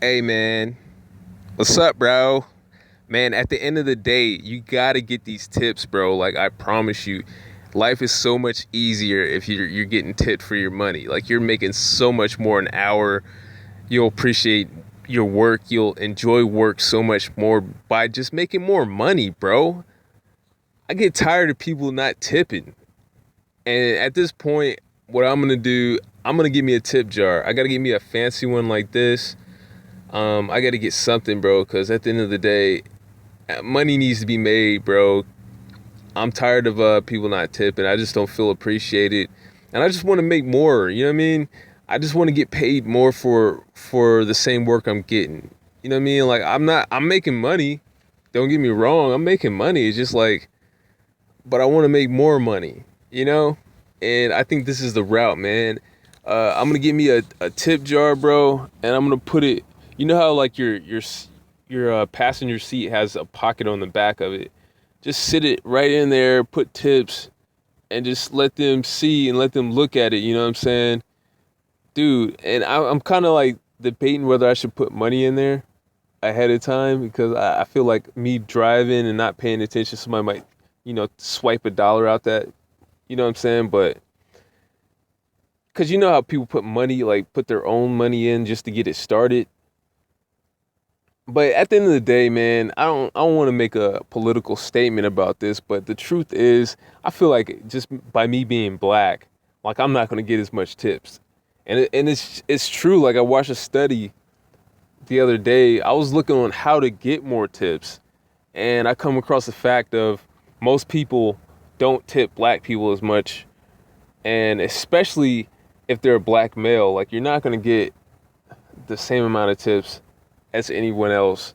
Hey man, what's up, bro? Man, at the end of the day, you gotta get these tips, bro. Like I promise you, life is so much easier if you're getting tipped for your money. Like you're making so much more an hour. You'll appreciate your work. You'll enjoy work so much more by just making more money, bro. I get tired of people not tipping. And at this point, what I'm gonna do, I'm gonna give me a tip jar. I gotta get me a fancy one like this. I gotta get something, bro, because at the end of the day, money needs to be made, bro. I'm tired of people not tipping. I just don't feel appreciated, and I just want to make more. You know what I mean? I just want to get paid more for the same work I'm getting. You know what I mean? Like I'm making money. Don't get me wrong, I'm making money. It's just like, but I want to make more money. You know, and I think this is the route, man. I'm gonna get me a tip jar, bro, and I'm gonna put it. You know how like your passenger seat has a pocket on the back of it. Just sit it right in there, put tips, and just let them see and let them look at it. You know what I'm saying, dude? And I'm kind of like debating whether I should put money in there ahead of time because I feel like me driving and not paying attention, somebody might, swipe a dollar out that. You know what I'm saying? But because you know how people put money, like put their own money in just to get it started. But at the end of the day, man, I don't want to make a political statement about this, but the truth is, I feel like just by me being black, like I'm not going to get as much tips. And it's true. Like I watched a study the other day. I was looking on how to get more tips, and I come across the fact of most people don't tip black people as much, and especially if they're a black male, like you're not going to get the same amount of tips as anyone else.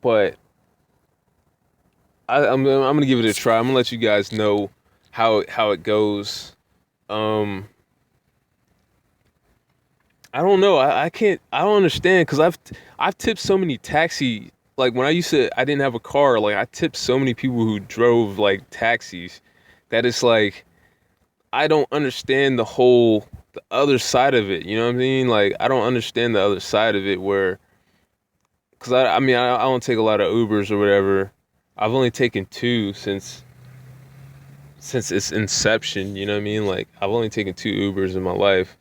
But I'm gonna give it a try. I'm gonna let you guys know how it goes. Um, I don't know. I can't. I don't understand because I've tipped so many taxi. Like when I used to, I didn't have a car. Like I tipped so many people who drove like taxis that it's like I don't understand the other side of it. You know what I mean? Like I don't understand the other side of it where because I mean I don't take a lot of Ubers or whatever. I've only taken two since its inception. You know what I mean? Like I've only taken two Ubers in my life,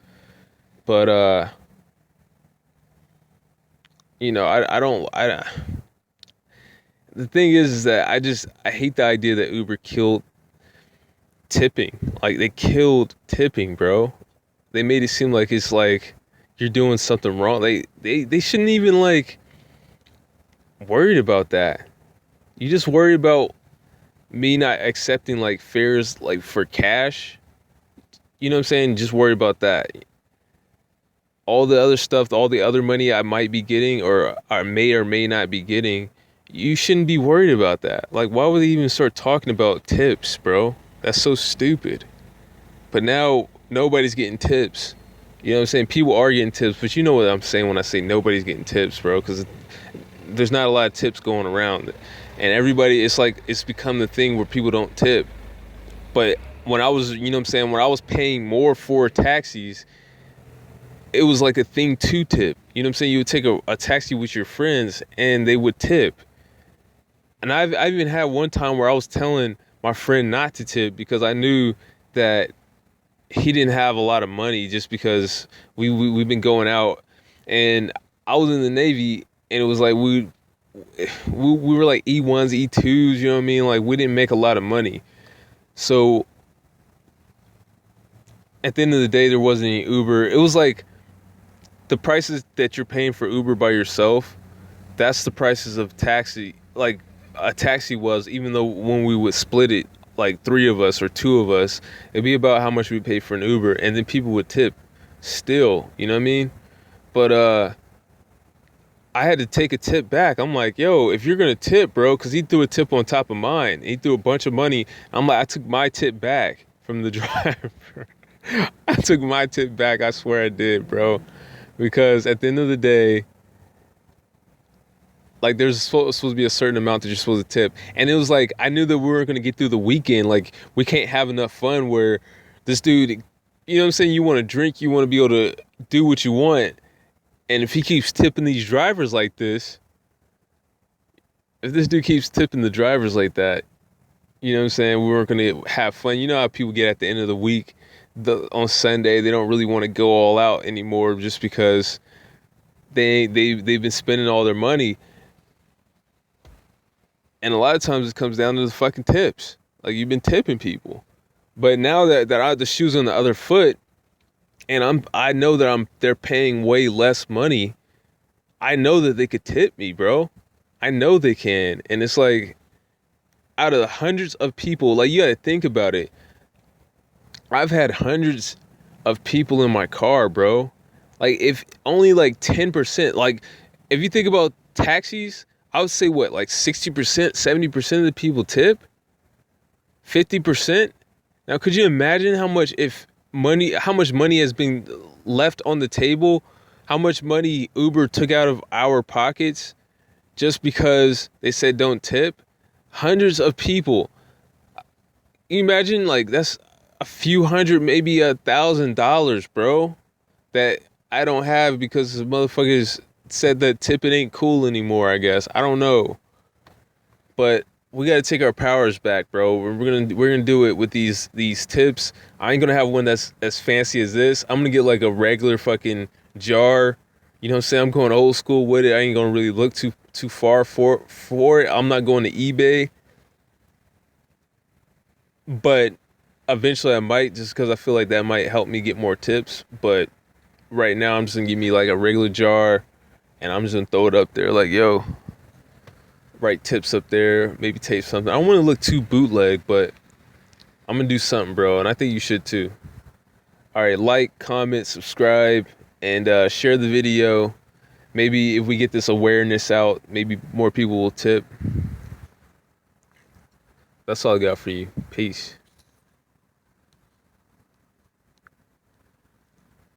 but I don't the thing is that I hate the idea that Uber killed tipping. Like they killed tipping, bro. They made it seem like it's like you're doing something wrong. They shouldn't even like worried about that. You just worry about me not accepting like fares like for cash. You know what I'm saying? Just worry about that. All the other stuff, all the other money I might be getting or I may or may not be getting, you shouldn't be worried about that. Like why would they even start talking about tips, bro? That's so stupid. But now nobody's getting tips. You know what I'm saying? People are getting tips, but you know what I'm saying when I say nobody's getting tips, bro, cuz there's not a lot of tips going around. And everybody, it's like it's become the thing where people don't tip. But when I was, you know what I'm saying, when I was paying more for taxis, it was like a thing to tip. You know what I'm saying? You would take a taxi with your friends and they would tip. And I've even had one time where I was telling my friend not to tip because I knew that he didn't have a lot of money just because we've been going out and I was in the Navy and it was like we were like E1s, E2s, you know what I mean? Like we didn't make a lot of money. So at the end of the day, there wasn't any Uber. It was like the prices that you're paying for Uber by yourself, that's the prices of taxi. Like a taxi was, even though when we would split it, like three of us or two of us, it'd be about how much we pay for an Uber, and then people would tip still, you know what I mean? But I had to take a tip back. I'm like, yo, if you're gonna tip, bro, because he threw a tip on top of mine. He threw a bunch of money. I'm like, I took my tip back from the driver. I took my tip back. I swear I did, bro. Because at the end of the day, like there's supposed to be a certain amount that you're supposed to tip. And it was like, I knew that we weren't gonna get through the weekend. Like we can't have enough fun where this dude, you know what I'm saying? You want to drink, you want to be able to do what you want. And if he keeps tipping these drivers like this, if this dude keeps tipping the drivers like that, you know what I'm saying? We weren't gonna have fun. You know how people get at the end of the week, on Sunday, they don't really want to go all out anymore just because they've been spending all their money. And a lot of times it comes down to the fucking tips. Like, you've been tipping people. But now that I have the shoes on the other foot, and I know that they're paying way less money, I know that they could tip me, bro. I know they can. And it's like, out of the hundreds of people, like, you gotta think about it. I've had hundreds of people in my car, bro. Like, if only like 10%, like, if you think about taxis, I would say what, like 60%, 70% of the people tip? 50%? Now, could you imagine how much money has been left on the table? How much money Uber took out of our pockets just because they said don't tip? Hundreds of people. You imagine, like, that's a few hundred, maybe $1,000, bro, that I don't have because the motherfuckers said that tipping ain't cool anymore, I guess. I don't know. But we gotta take our powers back, bro. We're gonna do it with these tips. I ain't gonna have one that's as fancy as this. I'm gonna get like a regular fucking jar. You know what I'm saying? I'm going old school with it. I ain't gonna really look too far for it. I'm not going to eBay. But eventually I might, just because I feel like that might help me get more tips. But right now I'm just gonna give me like a regular jar, and I'm just gonna throw it up there like, yo, write tips up there, maybe tape something. I don't want to look too bootleg, but I'm gonna do something, bro, and I think you should too. All right, like, comment, subscribe, and share the video. Maybe if we get this awareness out, maybe more people will tip. That's all I got for you. Peace.